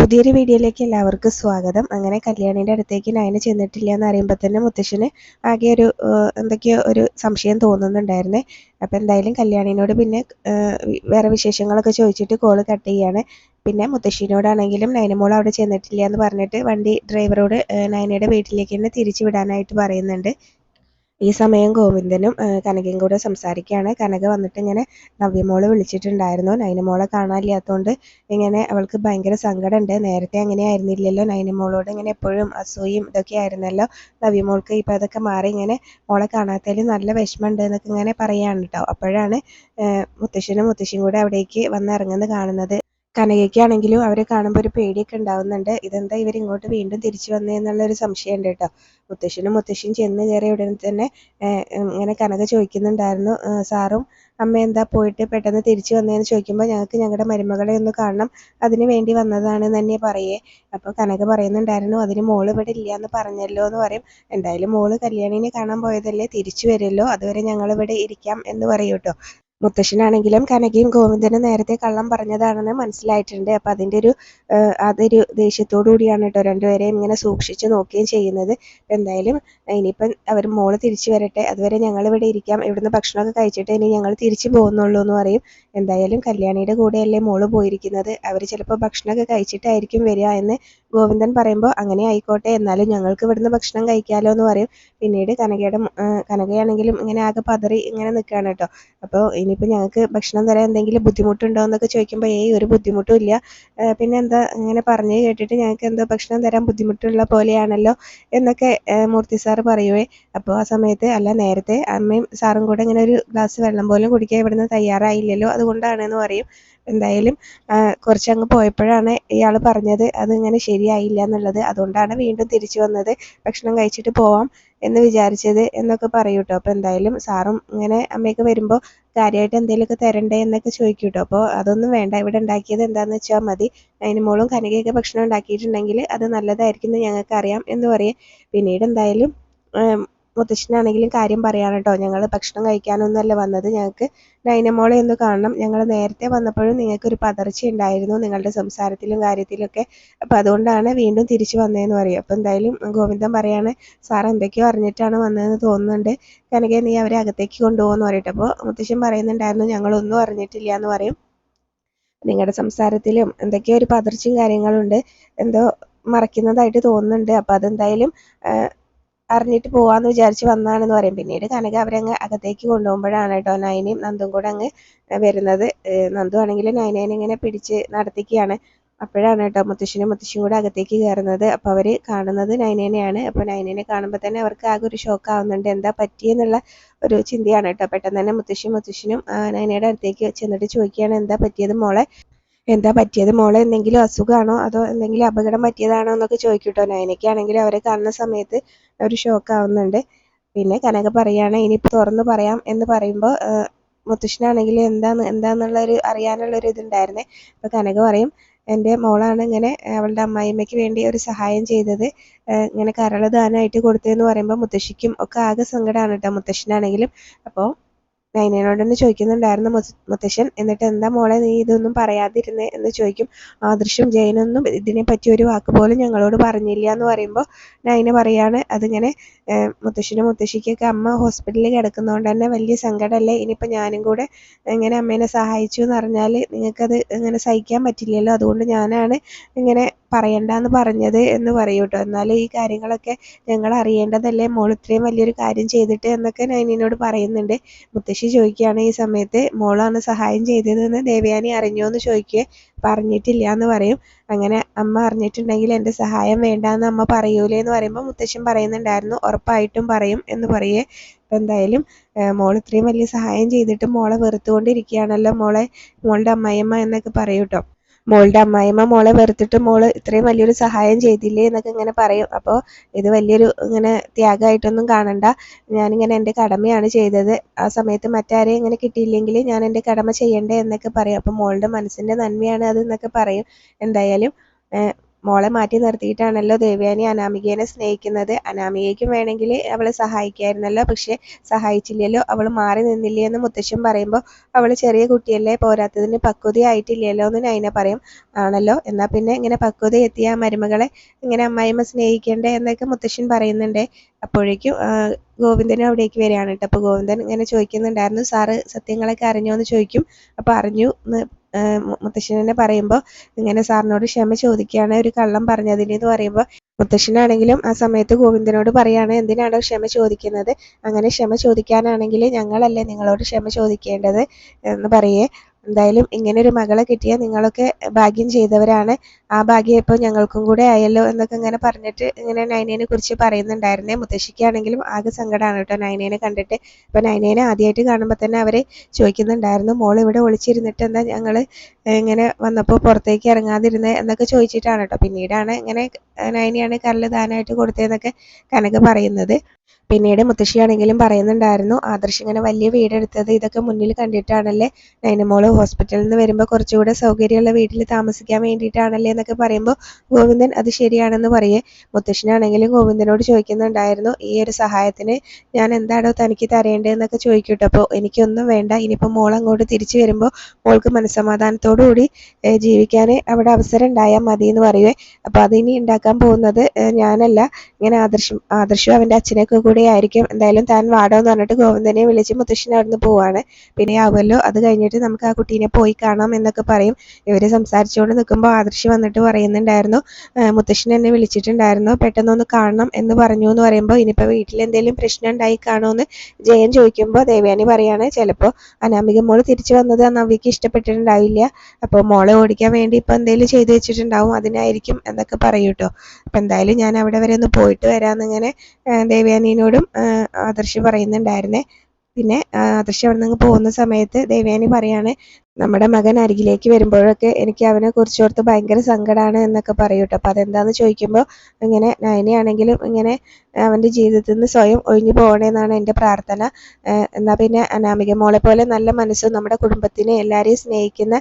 പുതിയൊരു വീഡിയോയിലേക്ക് എല്ലാവർക്കും സ്വാഗതം. അങ്ങനെ കല്യാണിയുടെ അടുത്തേക്ക് നയന ചെന്നിട്ടില്ല എന്ന് അറിയുമ്പോൾ തന്നെ മുത്തശ്ശന് ആകെ എന്തൊക്കെയോ ഒരു സംശയം തോന്നുന്നുണ്ടായിരുന്നേ. അപ്പോൾ എന്തായാലും കല്യാണിനോട് പിന്നെ വേറെ വിശേഷങ്ങളൊക്കെ ചോദിച്ചിട്ട് കോള് കട്ട് ചെയ്യാണ്. പിന്നെ മുത്തശ്ശിനോടാണെങ്കിലും നയനമോൾ അവിടെ ചെന്നിട്ടില്ല എന്ന് പറഞ്ഞിട്ട് വണ്ടി ഡ്രൈവറോട് നയനയുടെ വീട്ടിലേക്ക് തന്നെ തിരിച്ചു വിടാനായിട്ട് പറയുന്നുണ്ട്. ഈ സമയം ഗോവിന്ദനും കനകയും കൂടെ സംസാരിക്കുകയാണ്. കനക വന്നിട്ട് ഇങ്ങനെ നവ്യമോള് വിളിച്ചിട്ടുണ്ടായിരുന്നു. നൈനമോളെ കാണാനില്ലാത്തതുകൊണ്ട് ഇങ്ങനെ അവൾക്ക് ഭയങ്കര സങ്കടമുണ്ട്. നേരത്തെ അങ്ങനെ ആയിരുന്നില്ലല്ലോ, നൈനമോളോട് ഇങ്ങനെ എപ്പോഴും അസൂയും ഇതൊക്കെ ആയിരുന്നല്ലോ. നവ്യമോൾക്ക് ഇപ്പം അതൊക്കെ മാറി ഇങ്ങനെ മോളെ കാണാത്തതിൽ നല്ല വിഷമമുണ്ട് എന്നൊക്കെ ഇങ്ങനെ പറയുകയാണ് കേട്ടോ. അപ്പോഴാണ് മുത്തശ്ശനും മുത്തശ്ശിയും കൂടെ അവിടേക്ക് വന്നിറങ്ങുന്നത് കാണുന്നത്. കനകയ്ക്കാണെങ്കിലും അവരെ കാണുമ്പോൾ ഒരു പേടിയൊക്കെ ഉണ്ടാവുന്നുണ്ട്. ഇതെന്താ ഇവരിങ്ങോട്ട് വീണ്ടും തിരിച്ചു വന്നേ എന്നുള്ളൊരു സംശയമുണ്ട് കേട്ടോ. മുത്തശ്ശനും മുത്തശ്ശിയും ചെന്ന് കയറിയ ഉടനെ തന്നെ ഇങ്ങനെ കനക ചോദിക്കുന്നുണ്ടായിരുന്നു, സാറും അമ്മ എന്താ പോയിട്ട് പെട്ടെന്ന് തിരിച്ചു വന്നതെന്ന് ചോദിക്കുമ്പോൾ ഞങ്ങൾക്ക് ഞങ്ങളുടെ മരുമകളെ ഒന്ന് കാണണം, അതിന് വേണ്ടി വന്നതാണെന്ന് തന്നെ പറയേ. അപ്പോൾ കനക പറയുന്നുണ്ടായിരുന്നു, അതിന് മോള് ഇവിടെ ഇല്ല എന്ന് പറഞ്ഞല്ലോ എന്ന് പറയും. എന്തായാലും മോള് കല്യാണിനെ കാണാൻ പോയതല്ലേ, തിരിച്ചു വരുമല്ലോ, അതുവരെ ഞങ്ങളിവിടെ ഇരിക്കാം എന്ന് പറയൂ കേട്ടോ. മുത്തശ്ശനാണെങ്കിലും കനകയും ഗോവിന്ദനും നേരത്തെ കള്ളം പറഞ്ഞതാണെന്ന് മനസ്സിലായിട്ടുണ്ട്. അപ്പം അതൊരു ദേഷ്യത്തോടു കൂടിയാണ് കേട്ടോ രണ്ടുപേരെയും ഇങ്ങനെ സൂക്ഷിച്ച് നോക്കുകയും ചെയ്യുന്നത്. എന്തായാലും ഇനിയിപ്പം അവർ മോള് തിരിച്ചു വരട്ടെ, അതുവരെ ഞങ്ങളിവിടെ ഇരിക്കാം, ഇവിടുന്ന് ഭക്ഷണമൊക്കെ കഴിച്ചിട്ട് ഇനി ഞങ്ങൾ തിരിച്ചു പോകുന്നുള്ളൂ എന്ന് പറയും. എന്തായാലും കല്യാണിയുടെ കൂടെയല്ലേ മോള് പോയിരിക്കുന്നത്, അവർ ചിലപ്പോൾ ഭക്ഷണമൊക്കെ കഴിച്ചിട്ടായിരിക്കും വരിക എന്ന് ഗോവിന്ദൻ പറയുമ്പോൾ അങ്ങനെ ആയിക്കോട്ടെ, എന്നാലും ഞങ്ങൾക്ക് ഇവിടുന്ന് ഭക്ഷണം കഴിക്കാമല്ലോ എന്ന് പറയും. പിന്നീട് കനകയാണെങ്കിലും ഇങ്ങനെ ആകെ പതറി ഇങ്ങനെ നിൽക്കുകയാണ് കേട്ടോ. അപ്പോൾ ഇനിയിപ്പോൾ ഞങ്ങൾക്ക് ഭക്ഷണം തരാൻ എന്തെങ്കിലും ബുദ്ധിമുട്ടുണ്ടോ എന്നൊക്കെ ചോദിക്കുമ്പോൾ ഒരു ബുദ്ധിമുട്ടും ഇല്ല, പിന്നെ എന്താ ഇങ്ങനെ പറഞ്ഞ് കേട്ടിട്ട് ഞങ്ങൾക്ക് എന്തോ ഭക്ഷണം തരാൻ ബുദ്ധിമുട്ടുള്ള പോലെയാണല്ലോ എന്നൊക്കെ മൂർത്തി സാറ് പറയുവേ. അപ്പോൾ ആ സമയത്ത് അല്ല, നേരത്തെ അമ്മയും സാറും കൂടെ ഇങ്ങനെ ഒരു ഗ്ലാസ് വെള്ളം പോലും കുടിക്കാൻ ഇവിടുന്ന് തയ്യാറായില്ലല്ലോ, അതുകൊണ്ടാണെന്ന് പറയും. എന്തായാലും കുറച്ചങ്ങ് പോയപ്പോഴാണ് ഇയാൾ പറഞ്ഞത് അതിങ്ങനെ ശരിയായില്ല എന്നുള്ളത്, അതുകൊണ്ടാണ് വീണ്ടും തിരിച്ചു വന്നത്, ഭക്ഷണം കഴിച്ചിട്ട് പോവാം എന്ന് വിചാരിച്ചത് എന്നൊക്കെ പറയൂ കേട്ടോ. അപ്പോൾ എന്തായാലും സാറും ഇങ്ങനെ അമ്മയൊക്കെ വരുമ്പോൾ കാര്യമായിട്ട് എന്തെങ്കിലുമൊക്കെ തരണ്ടേ എന്നൊക്കെ ചോദിക്കും കേട്ടോ. അപ്പോൾ അതൊന്നും വേണ്ട, ഇവിടെ ഉണ്ടാക്കിയത് എന്താണെന്ന് വെച്ചാൽ മതി, അതിനുമോളും കനകയൊക്കെ ഭക്ഷണം ഉണ്ടാക്കിയിട്ടുണ്ടെങ്കിൽ അത് നല്ലതായിരിക്കും എന്ന് ഞങ്ങൾക്കറിയാം എന്ന് പറയും. പിന്നീട് എന്തായാലും മുത്തശ്ശനാണെങ്കിലും കാര്യം പറയാണ് കേട്ടോ, ഞങ്ങൾ ഭക്ഷണം കഴിക്കാനൊന്നുമല്ല വന്നത്, ഞങ്ങൾക്ക് നൈനമോളെ ഒന്ന് കാണണം, ഞങ്ങൾ നേരത്തെ വന്നപ്പോഴും നിങ്ങൾക്കൊരു പതർച്ച ഉണ്ടായിരുന്നു നിങ്ങളുടെ സംസാരത്തിലും കാര്യത്തിലൊക്കെ, അപ്പോൾ അതുകൊണ്ടാണ് വീണ്ടും തിരിച്ചു വന്നതെന്ന് പറയും. അപ്പോൾ എന്തായാലും ഗോവിന്ദൻ പറയാണ്, സാർ എന്തൊക്കെയോ അറിഞ്ഞിട്ടാണ് വന്നതെന്ന് തോന്നുന്നുണ്ട്, കനകയെ നീ അവരെ അകത്തേക്ക് കൊണ്ടുപോകുമെന്ന് പറയട്ടെ. അപ്പോൾ മുത്തശ്ശൻ പറയുന്നുണ്ടായിരുന്നു, ഞങ്ങളൊന്നും അറിഞ്ഞിട്ടില്ല എന്ന് പറയും. നിങ്ങളുടെ സംസാരത്തിലും എന്തൊക്കെയോ ഒരു പതർച്ചയും കാര്യങ്ങളുണ്ട്, എന്തോ മറയ്ക്കുന്നതായിട്ട് തോന്നുന്നുണ്ട്, അപ്പോൾ അതെന്തായാലും അറിഞ്ഞിട്ട് പോവാന്ന് വിചാരിച്ച് വന്നതാണെന്ന് പറയും. പിന്നീട് കനക അവരങ്ങ് അകത്തേക്ക് കൊണ്ടുപോകുമ്പോഴാണ് കേട്ടോ നയനയും നന്ദും കൂടെ അങ്ങ് വരുന്നത്. നന്ദു ആണെങ്കിൽ നയനേനെ ഇങ്ങനെ പിടിച്ച് നടത്തിക്കുകയാണ്. അപ്പോഴാണ് കേട്ടോ മുത്തശ്ശനും മുത്തശ്ശിയും കൂടെ അകത്തേക്ക് കയറുന്നത്. അപ്പോൾ അവർ കാണുന്നത് നയനേനെയാണ്. അപ്പോൾ നയനേനെ കാണുമ്പോൾ തന്നെ അവർക്ക് ആകെ ഒരു ഷോക്ക് ആവുന്നുണ്ട്, എന്താ പറ്റിയെന്നുള്ള ഒരു ചിന്തയാണ് കേട്ടോ. പെട്ടെന്ന് തന്നെ മുത്തശ്ശനും നയനയുടെ അടുത്തേക്ക് ചെന്നിട്ട് ചോദിക്കുകയാണ്, എന്താ പറ്റിയത് മോളെ, എന്തെങ്കിലും അസുഖമാണോ അതോ എന്തെങ്കിലും അപകടം പറ്റിയതാണോ എന്നൊക്കെ ചോദിക്കും കേട്ടോ. നയനയ്ക്കാണെങ്കിലും അവരെ കാണുന്ന സമയത്ത് ഒരു ഷോക്ക് ആവുന്നുണ്ട്. പിന്നെ കനക പറയാണ്, ഇനിയിപ്പോൾ തുറന്നു പറയാം എന്ന് പറയുമ്പോൾ മുത്തശ്ശനാണെങ്കിൽ എന്താന്നുള്ളൊരു അറിയാനുള്ളൊരു ഇതുണ്ടായിരുന്നേ. അപ്പോൾ കനക പറയും, എൻ്റെ മോളാണ് ഇങ്ങനെ അവളുടെ അമ്മായിമ്മയ്ക്ക് വേണ്ടി ഒരു സഹായം ചെയ്തത്, ഇങ്ങനെ കരൾ ദാനമായിട്ട് കൊടുത്തതെന്ന് പറയുമ്പോൾ മുത്തശ്ശിക്കും ഒക്കെ ആകെ സങ്കടമാണ് കേട്ടോ, മുത്തശ്ശനാണെങ്കിലും. അപ്പോൾ നൈനയോടൊന്ന് ചോദിക്കുന്നുണ്ടായിരുന്നു മുത്തശ്ശൻ, എന്നിട്ട് എന്താ മോളെ നീ ഇതൊന്നും പറയാതിരുന്നേ എന്ന് ചോദിക്കും. ആദർശും ജയനൊന്നും ഇതിനെപ്പറ്റി ഒരു വാക്ക് പോലും ഞങ്ങളോട് പറഞ്ഞില്ല എന്ന് പറയുമ്പോൾ നൈന പറയാണ്, അതിങ്ങനെ മുത്തശ്ശനും മുത്തശ്ശിക്കൊക്കെ അമ്മ ഹോസ്പിറ്റലിൽ കിടക്കുന്നതുകൊണ്ട് തന്നെ വലിയ സങ്കടമല്ലേ, ഇനിയിപ്പോൾ ഞാനും കൂടെ ഇങ്ങനെ അമ്മേനെ സഹായിച്ചു എന്ന് പറഞ്ഞാൽ നിങ്ങൾക്കത് ഇങ്ങനെ സഹിക്കാൻ പറ്റില്ലല്ലോ, അതുകൊണ്ട് ഞാനാണ് ഇങ്ങനെ പറയണ്ടെന്ന് പറഞ്ഞത് എന്ന് പറയൂ കേട്ടോ. എന്നാലും ഈ കാര്യങ്ങളൊക്കെ ഞങ്ങൾ അറിയേണ്ടതല്ലേ, മോൾ ഇത്രയും വലിയൊരു കാര്യം ചെയ്തിട്ട് എന്നൊക്കെ നൈനിനോട് പറയുന്നുണ്ട്. മുത്തശ്ശി ചോദിക്കുകയാണ് ഈ സമയത്ത്, മോളാണ് സഹായം ചെയ്തതെന്ന് ദേവയാനി അറിഞ്ഞോ എന്ന് ചോദിക്കുക. പറഞ്ഞിട്ടില്ല എന്ന് പറയും. അങ്ങനെ അമ്മ അറിഞ്ഞിട്ടുണ്ടെങ്കിൽ എൻ്റെ സഹായം വേണ്ടാന്ന് അമ്മ പറയൂലേ എന്ന് പറയുമ്പോൾ മുത്തശ്ശൻ പറയുന്നുണ്ടായിരുന്നു, ഉറപ്പായിട്ടും പറയും എന്ന് പറയേ. അപ്പം എന്തായാലും മോൾ ഇത്രയും വലിയ സഹായം ചെയ്തിട്ട് മോളെ വെറുത്തുകൊണ്ടിരിക്കുകയാണല്ലോ, മോളുടെ അമ്മായിയമ്മ എന്നൊക്കെ പറയൂ കേട്ടോ. മോളുടെ അമ്മായിമ്മ മോളെ വെറുത്തിട്ട് മോള് ഇത്രയും വലിയൊരു സഹായം ചെയ്തില്ലേ എന്നൊക്കെ ഇങ്ങനെ പറയും. അപ്പോൾ ഇത് വലിയൊരു ഇങ്ങനെ ത്യാഗമായിട്ടൊന്നും കാണണ്ട, ഞാനിങ്ങനെ എൻ്റെ കടമയാണ് ചെയ്തത്, ആ സമയത്ത് മറ്റാരെയും ഇങ്ങനെ കിട്ടിയില്ലെങ്കിൽ ഞാൻ എൻ്റെ കടമ ചെയ്യണ്ടേ എന്നൊക്കെ പറയും. അപ്പോൾ മോളുടെ മനസ്സിൻ്റെ നന്മയാണ് അത് എന്നൊക്കെ പറയും. എന്തായാലും മോളെ മാറ്റി നിർത്തിയിട്ടാണല്ലോ ദേവയാനി അനാമികേനെ സ്നേഹിക്കുന്നത്. അനാമികയ്ക്കും വേണമെങ്കിൽ അവളെ സഹായിക്കായിരുന്നല്ലോ, പക്ഷെ സഹായിച്ചില്ലല്ലോ, അവൾ മാറി നിന്നില്ലേ എന്ന് മുത്തശ്ശൻ പറയുമ്പോൾ അവൾ ചെറിയ കുട്ടിയല്ലേ, പോരാത്തതിന് പക്വതയായിട്ടില്ലല്ലോ എന്ന് നൈന പറയും. ആണല്ലോ, എന്നാൽ പിന്നെ ഇങ്ങനെ പക്വത എത്തിയ മരുമകളെ ഇങ്ങനെ അമ്മായിമ്മ സ്നേഹിക്കണ്ടേ എന്നൊക്കെ മുത്തശ്ശൻ പറയുന്നുണ്ട്. അപ്പോഴേക്കും ഗോവിന്ദനും അവിടേക്ക് വരികയാണ് കേട്ടോ. അപ്പോൾ ഗോവിന്ദൻ ഇങ്ങനെ ചോദിക്കുന്നുണ്ടായിരുന്നു, സാറ് സത്യങ്ങളൊക്കെ അറിഞ്ഞോ എന്ന് ചോദിക്കും. അപ്പോൾ അറിഞ്ഞു എന്ന് മുത്തശ്ശൻ തന്നെ പറയുമ്പോൾ ഇങ്ങനെ സാറിനോട് ക്ഷമ ചോദിക്കുകയാണ് ഒരു കള്ളം പറഞ്ഞതിന് എന്ന് പറയുമ്പോൾ മുത്തശ്ശനാണെങ്കിലും ആ സമയത്ത് ഗോവിന്ദനോട് പറയാണ്, എന്തിനാണോ ക്ഷമ ചോദിക്കുന്നത്, അങ്ങനെ ക്ഷമ ചോദിക്കാനാണെങ്കിൽ ഞങ്ങളല്ലേ നിങ്ങളോട് ക്ഷമ ചോദിക്കേണ്ടത് എന്ന് പറയേ. എന്തായാലും ഇങ്ങനെ ഒരു മകളെ കിട്ടിയ നിങ്ങളൊക്കെ ഭാഗ്യം ചെയ്തവരാണ്, ആ ഭാഗ്യം ഇപ്പോൾ ഞങ്ങൾക്കും കൂടെ ആയല്ലോ എന്നൊക്കെ ഇങ്ങനെ പറഞ്ഞിട്ട് ഇങ്ങനെ നൈനേനെ കുറിച്ച് പറയുന്നുണ്ടായിരുന്നേ. മുത്തശ്ശിക്കാണെങ്കിലും ആകെ സങ്കടമാണ് കേട്ടോ നൈനേനെ കണ്ടിട്ട്. അപ്പോൾ നൈനേനെ ആദ്യമായിട്ട് കാണുമ്പോൾ തന്നെ അവർ ചോദിക്കുന്നുണ്ടായിരുന്നു, മോൾ ഇവിടെ ഒളിച്ചിരുന്നിട്ട് എന്താ ഞങ്ങൾ ഇങ്ങനെ വന്നപ്പോൾ പുറത്തേക്ക് ഇറങ്ങാതിരുന്നത് എന്നൊക്കെ ചോദിച്ചിട്ടാണ് കേട്ടോ. പിന്നീടാണ് ഇങ്ങനെ നൈനയാണ് കരൾ ദാനമായിട്ട് കൊടുത്തതെന്നൊക്കെ കനക പറയുന്നത്. പിന്നീട് മുത്തശ്ശിയാണെങ്കിലും പറയുന്നുണ്ടായിരുന്നു, ആദർശ് ഇങ്ങനെ വലിയ വീടെടുത്തത് ഇതൊക്കെ മുന്നിൽ കണ്ടിട്ടാണല്ലേ, നൈനമോള് ഹോസ്പിറ്റലിൽ നിന്ന് വരുമ്പോൾ കുറച്ചുകൂടെ സൗകര്യമുള്ള വീട്ടിൽ താമസിക്കാൻ വേണ്ടിയിട്ടാണല്ലേ എന്നൊക്കെ പറയുമ്പോൾ ഗോവിന്ദൻ അത് ശരിയാണെന്ന് പറയേ. മുത്തശ്ശനാണെങ്കിലും ഗോവിന്ദനോട് ചോദിക്കുന്നുണ്ടായിരുന്നു, ഈ ഒരു സഹായത്തിന് ഞാൻ എന്താണോ തനിക്ക് തരേണ്ടതെന്നൊക്കെ ചോദിക്കട്ടോ. അപ്പോൾ എനിക്കൊന്നും വേണ്ട, ഇനിയിപ്പോൾ മോൾ അങ്ങോട്ട് തിരിച്ചു വരുമ്പോൾ മോൾക്ക് മനസ്സമാധാനത്തോടു കൂടി ജീവിക്കാൻ അവിടെ അവസരം ഉണ്ടായാൽ മതി എന്ന് പറയുവേ. അപ്പോൾ അതിനി ഉണ്ടാക്കാൻ പോകുന്നത് ഞാനല്ല, ഇങ്ങനെ ആദർശും അവൻ്റെ അച്ഛനൊക്കെ കൂടി ആയിരിക്കും. എന്തായാലും താൻ വാടോ എന്ന് പറഞ്ഞിട്ട് ഗോവിന്ദനെ വിളിച്ച് മുത്തശ്ശൻ അവിടുന്ന് പോവാണ്. പിന്നെ ആവുമല്ലോ, അത് കഴിഞ്ഞിട്ട് നമുക്ക് ആ കുട്ടീനെ പോയി കാണാം എന്നൊക്കെ പറയും. ഇവര് സംസാരിച്ചുകൊണ്ട് നിൽക്കുമ്പോൾ ആദർശ് വന്നിട്ട് പറയുന്നുണ്ടായിരുന്നു, മുത്തശ്ശൻ എന്നെ വിളിച്ചിട്ടുണ്ടായിരുന്നു, പെട്ടെന്നൊന്ന് കാണണം എന്ന് പറഞ്ഞു എന്ന് പറയുമ്പോൾ ഇനിയിപ്പോൾ വീട്ടിൽ എന്തെങ്കിലും പ്രശ്നം ഉണ്ടായി കാണുമെന്ന് ജയൻ ചോദിക്കുമ്പോൾ ദേവയാനി പറയാണ്, ചിലപ്പോൾ അനാമിക മോള് തിരിച്ചു വന്നത് നവ്യക്ക് ഇഷ്ടപ്പെട്ടിട്ടുണ്ടാവില്ല, അപ്പോൾ മോളെ ഓടിക്കാൻ വേണ്ടി ഇപ്പോൾ എന്തെങ്കിലും ചെയ്തു വെച്ചിട്ടുണ്ടാവും, അതിനായിരിക്കും എന്നൊക്കെ പറയൂ കേട്ടോ. അപ്പം എന്തായാലും ഞാൻ അവിടെ വരെ ഒന്ന് പോയിട്ട് വരാമെന്നിങ്ങനെ ദേവയാനിയോടും ആദർശ് പറയുന്നുണ്ടായിരുന്നേ. പിന്നെ ആദർശ് അവിടെ നിന്ന് പോകുന്ന സമയത്ത് ദേവയാനി പറയാണ്, നമ്മുടെ മകൻ അരികിലേക്ക് വരുമ്പോഴൊക്കെ എനിക്ക് അവനെ കുറിച്ചോർത്ത് ഭയങ്കര സങ്കടമാണ് എന്നൊക്കെ പറയൂട്ടോ. അപ്പം അതെന്താന്ന് ചോദിക്കുമ്പോൾ ഇങ്ങനെ നയനയാണെങ്കിലും ഇങ്ങനെ അവൻ്റെ ജീവിതത്തിൽ നിന്ന് സ്വയം ഒഴിഞ്ഞു പോകണമെന്നാണ് എൻ്റെ പ്രാർത്ഥന. എന്നാൽ പിന്നെ അനാമിക മോളെ പോലെ നല്ല മനസ്സും നമ്മുടെ കുടുംബത്തിനെ എല്ലാവരെയും സ്നേഹിക്കുന്ന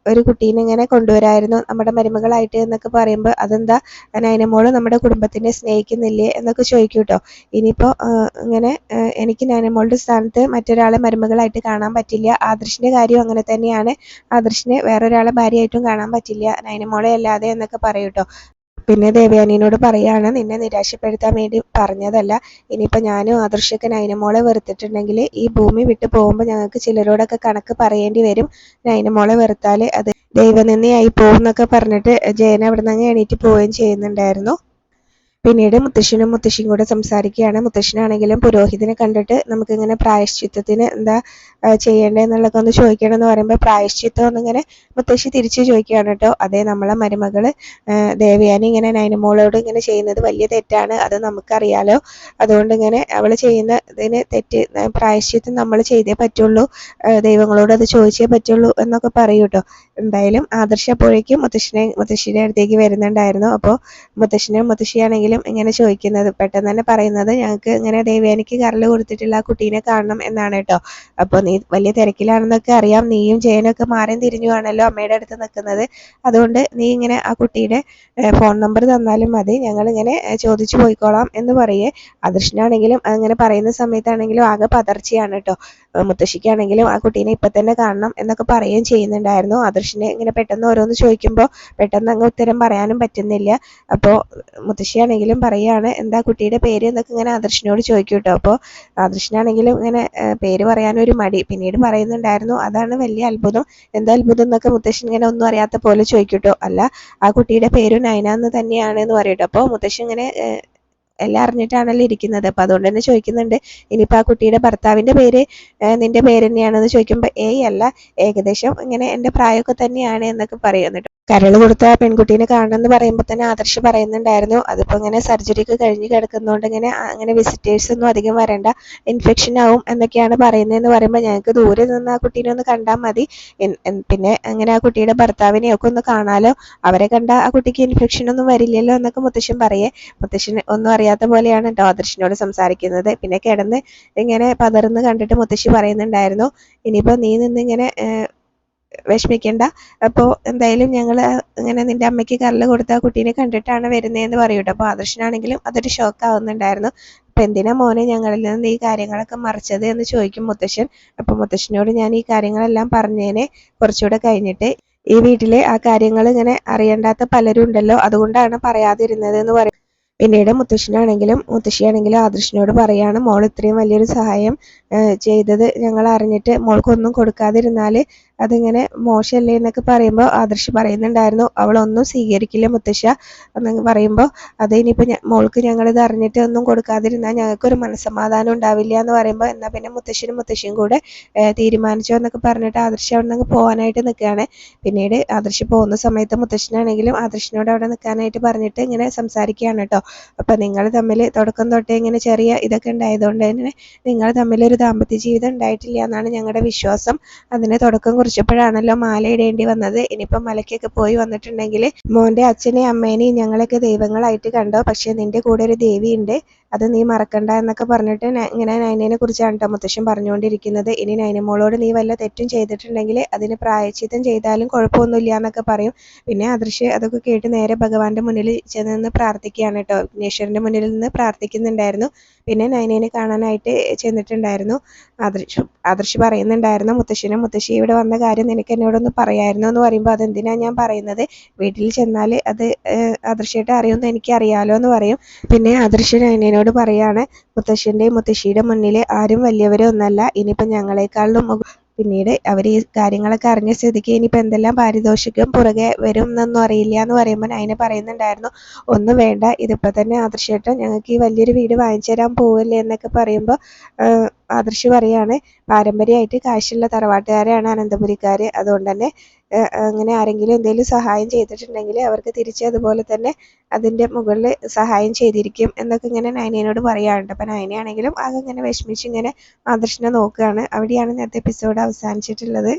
ഒരു കുട്ടീനെ ഇങ്ങനെ കൊണ്ടുവരായിരുന്നു നമ്മുടെ മരുമകളായിട്ട് എന്നൊക്കെ പറയുമ്പോൾ അതെന്താ നയനമോള് നമ്മുടെ കുടുംബത്തിനെ സ്നേഹിക്കുന്നില്ലേ എന്നൊക്കെ ചോദിക്കും കേട്ടോ. ഇനിയിപ്പോൾ ഇങ്ങനെ എനിക്ക് നയനമോളുടെ സ്ഥാനത്ത് മറ്റൊരാളെ മരുമകളായിട്ട് കാണാൻ പറ്റില്ല. ആദർശിൻ്റെ കാര്യം അങ്ങനെ തന്നെയാണ്, ആദർശിനെ വേറൊരാളെ ഭാര്യയായിട്ടും കാണാൻ പറ്റില്ല നയനമോളെ അല്ലാതെ എന്നൊക്കെ പറയും കേട്ടോ. പിന്നെ ദേവയാനിയോട് പറയാണ്, നിന്നെ നിരാശപ്പെടുത്താൻ വേണ്ടി പറഞ്ഞതല്ല, ഇനിയിപ്പോൾ ഞാനും ആദർശൊക്കെ നയനമോളെ വെറുത്തിട്ടുണ്ടെങ്കിൽ ഈ ഭൂമി വിട്ടു പോകുമ്പോൾ ഞങ്ങൾക്ക് ചിലരോടൊക്കെ കണക്ക് പറയേണ്ടി വരും, നയനമോളെ വെറുത്താൽ അത് ദൈവനിന്ദയായി പോകും എന്നൊക്കെ പറഞ്ഞിട്ട് ജയൻ അവിടെ നിന്ന് എണീറ്റ് പോവുകയും ചെയ്യുന്നുണ്ടായിരുന്നു. പിന്നീട് മുത്തശ്ശനും മുത്തശ്ശിയും കൂടെ സംസാരിക്കുകയാണ്. മുത്തശ്ശനാണെങ്കിലും പുരോഹിതനെ കണ്ടിട്ട് നമുക്കിങ്ങനെ പ്രായശ്ചിത്തത്തിന് എന്താ ചെയ്യേണ്ടതെന്നുള്ളതൊക്കെ ഒന്ന് ചോദിക്കണം എന്ന് പറയുമ്പോൾ പ്രായശ്ചിത്തം എന്നിങ്ങനെ മുത്തശ്ശി തിരിച്ചു ചോദിക്കുകയാണ് കേട്ടോ. അതേ, നമ്മളെ മരുമകള് ദേവയാനി ഇങ്ങനെ നയനമോളോട് ഇങ്ങനെ ചെയ്യുന്നത് വലിയ തെറ്റാണ്, അത് നമുക്കറിയാലോ, അതുകൊണ്ട് ഇങ്ങനെ അവൾ ചെയ്യുന്നതിന് തെറ്റ് പ്രായശ്ചിത്തം നമ്മൾ ചെയ്തേ പറ്റുള്ളൂ, ദൈവങ്ങളോട് അത് ചോദിച്ചേ പറ്റുള്ളൂ എന്നൊക്കെ പറയൂ കേട്ടോ. എന്തായാലും ആദർശ് അപ്പോഴേക്കും മുത്തശ്ശിയുടെ അടുത്തേക്ക് വരുന്നുണ്ടായിരുന്നു. അപ്പോൾ മുത്തശ്ശിയാണെങ്കിലും ഇങ്ങനെ ചോദിക്കുന്നത് പെട്ടെന്ന് തന്നെ പറയുന്നത്, ഞങ്ങൾക്ക് ഇങ്ങനെ ദേവയാനിക്ക് കരൾ കൊടുത്തിട്ടുള്ള ആ കുട്ടീനെ കാണണം എന്നാണ് കേട്ടോ. അപ്പോൾ നീ വലിയ തിരക്കിലാണെന്നൊക്കെ അറിയാം, നീയും ജയനൊക്കെ മാറിയും തിരിഞ്ഞുവാണല്ലോ അമ്മയുടെ അടുത്ത് നിൽക്കുന്നത്, അതുകൊണ്ട് നീ ഇങ്ങനെ ആ കുട്ടിയുടെ ഫോൺ നമ്പർ തന്നാലും മതി, ഞങ്ങളിങ്ങനെ ചോദിച്ചു പോയിക്കോളാം എന്ന് പറയേ. ആദർശനാണെങ്കിലും അങ്ങനെ പറയുന്ന സമയത്താണെങ്കിലും ആകെ പതർച്ചയാണ് കേട്ടോ. മുത്തശ്ശിക്കാണെങ്കിലും ആ കുട്ടീനെ ഇപ്പം തന്നെ കാണണം എന്നൊക്കെ പറയുകയും ചെയ്യുന്നുണ്ടായിരുന്നു. ആദർശിനെ ഇങ്ങനെ പെട്ടെന്ന് ഓരോന്ന് ചോദിക്കുമ്പോൾ പെട്ടെന്ന് അങ്ങ് ഉത്തരം പറയാനും പറ്റുന്നില്ല. അപ്പോൾ മുത്തശ്ശിയാണെങ്കിലും പറയാണ്, എന്താ കുട്ടിയുടെ പേര് എന്നൊക്കെ ഇങ്ങനെ ആദർശിനോട് ചോദിക്കും കേട്ടോ. അപ്പോൾ ആദർശനാണെങ്കിലും ഇങ്ങനെ പേര് പറയാനൊരു മടി, പിന്നീട് പറയുന്നുണ്ടായിരുന്നു, അതാണ് വലിയ അത്ഭുതം, എന്താ അത്ഭുതം എന്നൊക്കെ മുത്തശ്ശി ഇങ്ങനെ ഒന്നും അറിയാത്ത പോലെ ചോദിക്കും കേട്ടോ. അല്ല, ആ കുട്ടിയുടെ പേര് നൈന എന്ന് തന്നെയാണ് എന്ന് പറയട്ടോ. അപ്പോൾ മുത്തശ്ശി ഇങ്ങനെ എല്ലാം അറിഞ്ഞിട്ടാണല്ലോ ഇരിക്കുന്നത്, അപ്പം അതുകൊണ്ട് തന്നെ ചോദിക്കുന്നുണ്ട്, ഇനിയിപ്പോൾ ആ കുട്ടിയുടെ ഭർത്താവിൻ്റെ പേര് നിന്റെ പേര് തന്നെയാണെന്ന് ചോദിക്കുമ്പോൾ ഏയ് അല്ല, ഏകദേശം ഇങ്ങനെ എൻ്റെ പ്രായമൊക്കെ തന്നെയാണ് എന്നൊക്കെ പറയുന്നുണ്ട്. കരൾ കൊടുത്ത പെൺകുട്ടീനെ കാണണമെന്ന് പറയുമ്പോൾ തന്നെ ആദർശ് പറയുന്നുണ്ടായിരുന്നു, അതിപ്പോൾ ഇങ്ങനെ സർജറിക്ക് കഴിഞ്ഞ് കിടക്കുന്നതുകൊണ്ട് അങ്ങനെ വിസിറ്റേഴ്സ് ഒന്നും അധികം വരണ്ട, ഇൻഫെക്ഷൻ ആവും എന്നൊക്കെയാണ് പറയുന്നതെന്ന് പറയുമ്പോൾ ഞങ്ങൾക്ക് ദൂരെ നിന്ന് ആ കുട്ടീനെ ഒന്ന് കണ്ടാൽ മതി, പിന്നെ അങ്ങനെ ആ കുട്ടിയുടെ ഭർത്താവിനെയൊക്കെ ഒന്ന് കാണാലോ, അവരെ കണ്ട ആ കുട്ടിക്ക് ഇൻഫെക്ഷൻ ഒന്നും വരില്ലല്ലോ എന്നൊക്കെ മുത്തശ്ശൻ പറയേ. മുത്തശ്ശൻ ഒന്നും അറിയാത്ത പോലെയാണ് കേട്ടോ ആദർശിനോട് സംസാരിക്കുന്നത്. പിന്നെ കിടന്ന് ഇങ്ങനെ പതർന്ന് കണ്ടിട്ട് മുത്തശ്ശി പറയുന്നുണ്ടായിരുന്നു, ഇനിയിപ്പോൾ നീ നിന്നിങ്ങനെ വിഷമിക്കണ്ട. അപ്പോൾ എന്തായാലും ഞങ്ങൾ ഇങ്ങനെ നിൻ്റെ അമ്മയ്ക്ക് കരൾ കൊടുത്ത ആ കുട്ടീനെ കണ്ടിട്ടാണ് വരുന്നതെന്ന് പറയും കേട്ടോ. അപ്പോൾ ആദർശനാണെങ്കിലും അതൊരു ഷോക്ക് ആവുന്നുണ്ടായിരുന്നു. അപ്പം എന്തിനാ മോനെ ഞങ്ങളിൽ നിന്ന് ഈ കാര്യങ്ങളൊക്കെ മറിച്ചത് എന്ന് ചോദിക്കും മുത്തശ്ശൻ. അപ്പം മുത്തശ്ശനോട് ഞാൻ ഈ കാര്യങ്ങളെല്ലാം പറഞ്ഞേനെ കുറച്ചുകൂടെ കഴിഞ്ഞിട്ട് ഈ വീട്ടിലെ ആ കാര്യങ്ങൾ ഇങ്ങനെ അറിയണ്ടാത്ത പലരും ഉണ്ടല്ലോ, അതുകൊണ്ടാണ് പറയാതിരുന്നത് എന്ന് പറയും. പിന്നീട് മുത്തശ്ശിയാണെങ്കിലും ആദർശിനോട് പറയാണ്, മോൾ ഇത്രയും വലിയൊരു സഹായം ചെയ്തത് ഞങ്ങൾ അറിഞ്ഞിട്ട് മോൾക്കൊന്നും കൊടുക്കാതിരുന്നാൽ അതിങ്ങനെ മോശമല്ലേ എന്നൊക്കെ പറയുമ്പോൾ ആദർശ് പറയുന്നുണ്ടായിരുന്നു, അവളൊന്നും സ്വീകരിക്കില്ല മുത്തശ്ശ എന്ന് പറയുമ്പോൾ, അത് ഇനിയിപ്പോൾ മോൾക്ക് ഞങ്ങളിത് അറിഞ്ഞിട്ട് ഒന്നും കൊടുക്കാതിരുന്നാൽ ഞങ്ങൾക്കൊരു മനസ്സമാധാനം ഉണ്ടാവില്ല എന്ന് പറയുമ്പോൾ, എന്നാൽ പിന്നെ മുത്തശ്ശിയും കൂടെ തീരുമാനിച്ചോ എന്നൊക്കെ പറഞ്ഞിട്ട് ആദർശ് അവിടെ നിന്ന് പോകാനായിട്ട് നിൽക്കുകയാണ്. പിന്നീട് ആദർശ് പോകുന്ന സമയത്ത് മുത്തശ്ശനാണെങ്കിലും ആദർശിനോട് അവിടെ നിൽക്കാനായിട്ട് പറഞ്ഞിട്ട് ഇങ്ങനെ സംസാരിക്കുകയാണ് കേട്ടോ. അപ്പം നിങ്ങൾ തമ്മിൽ തുടക്കം തൊട്ടേ ഇങ്ങനെ ചെറിയ ഇതൊക്കെ ഉണ്ടായതുകൊണ്ട് തന്നെ നിങ്ങൾ തമ്മിലൊരു ദാമ്പത്യ ജീവിതം ഉണ്ടായിട്ടില്ല എന്നാണ് ഞങ്ങളുടെ വിശ്വാസം. അതിന് തുടക്കം കുറിച്ചപ്പോഴാണല്ലോ മാല ഇടേണ്ടി വന്നത്. ഇനിയിപ്പം മലയ്ക്കൊക്കെ പോയി വന്നിട്ടുണ്ടെങ്കിൽ മോൻ്റെ അച്ഛനെയും അമ്മേനെയും ഞങ്ങളൊക്കെ ദൈവങ്ങളായിട്ട് കണ്ടോ, പക്ഷെ നിന്റെ കൂടെ ഒരു ദേവിയുണ്ട്, അത് നീ മറക്കണ്ട എന്നൊക്കെ പറഞ്ഞിട്ട് ഇങ്ങനെ നൈനയെ കുറിച്ചാണ് കേട്ടോ മുത്തശ്ശൻ പറഞ്ഞുകൊണ്ടിരിക്കുന്നത്. ഇനി നൈനമോളോട് നീ വല്ല തെറ്റും ചെയ്തിട്ടുണ്ടെങ്കിൽ അതിന് പ്രായശ്ചിത്തം ചെയ്താലും കുഴപ്പമൊന്നുമില്ല എന്നൊക്കെ പറയും. പിന്നെ ആദർശ് അതൊക്കെ കേട്ട് നേരെ ഭഗവാന്റെ മുന്നിൽ ചെന്ന് നിന്ന് പ്രാർത്ഥിക്കുകയാണ് കേട്ടോ. വിഘ്നേശ്വരൻ്റെ മുന്നിൽ നിന്ന് പ്രാർത്ഥിക്കുന്നുണ്ടായിരുന്നു. പിന്നെ നൈനയെ കാണാനായിട്ട് ചെന്നിട്ടുണ്ടായിരുന്നു. ആദർശ് പറയുന്നുണ്ടായിരുന്നു, മുത്തശ്ശി ഇവിടെ വന്ന കാര്യം നിനക്ക് എന്നോടൊന്ന് പറയായിരുന്നു എന്ന് പറയുമ്പോൾ, അതെന്തിനാണ് ഞാൻ പറയുന്നത്, വീട്ടിൽ ചെന്നാൽ അത് ആദർശമായിട്ട് അറിയുമെന്ന് എനിക്കറിയാലോ എന്ന് പറയും. പിന്നെ ആദർശ് നൈനയോട് പറയാണ്, മുത്തശ്ശൻ്റെയും മുത്തശ്ശിയുടെ മുന്നിൽ ആരും വലിയവരൊന്നല്ല, ഇനിയിപ്പം ഞങ്ങളെക്കാളും പിന്നീട് അവർ ഈ കാര്യങ്ങളൊക്കെ അറിഞ്ഞ സ്ഥിതിക്ക് ഇനിയിപ്പോൾ എന്തെല്ലാം പാരിതോഷികം പുറകെ വരും എന്നൊന്നും അറിയില്ല എന്ന് പറയുമ്പോൾ നൈന പറയുന്നുണ്ടായിരുന്നു, ഒന്നും വേണ്ട, ഇതിപ്പോൾ തന്നെ ആദർശേട്ടൻ ഞങ്ങൾക്ക് ഈ വലിയൊരു വീട് വാങ്ങിച്ചു തരാൻ പോവല്ലേ എന്നൊക്കെ പറയുമ്പോൾ ആദർശ് പറയാണ്, പാരമ്പര്യമായിട്ട് കാശുള്ള തറവാട്ടുകാരാണ് അനന്തപുരിക്കാർ, അതുകൊണ്ട് തന്നെ അങ്ങനെ ആരെങ്കിലും എന്തെങ്കിലും സഹായം ചെയ്തിട്ടുണ്ടെങ്കിൽ അവർക്ക് തിരിച്ച് അതുപോലെ തന്നെ അതിൻ്റെ മുകളിൽ സഹായം ചെയ്തിരിക്കും എന്നൊക്കെ ഇങ്ങനെ നൈനയോട് പറയാറുണ്ട്. അപ്പം നൈനയാണെങ്കിലും ആകെ ഇങ്ങനെ വിഷമിച്ച് ഇങ്ങനെ ആദർശിനെ നോക്കുകയാണ്. അവിടെയാണ് ഇന്നത്തെ എപ്പിസോഡ് അവസാനിച്ചിട്ടുള്ളത്.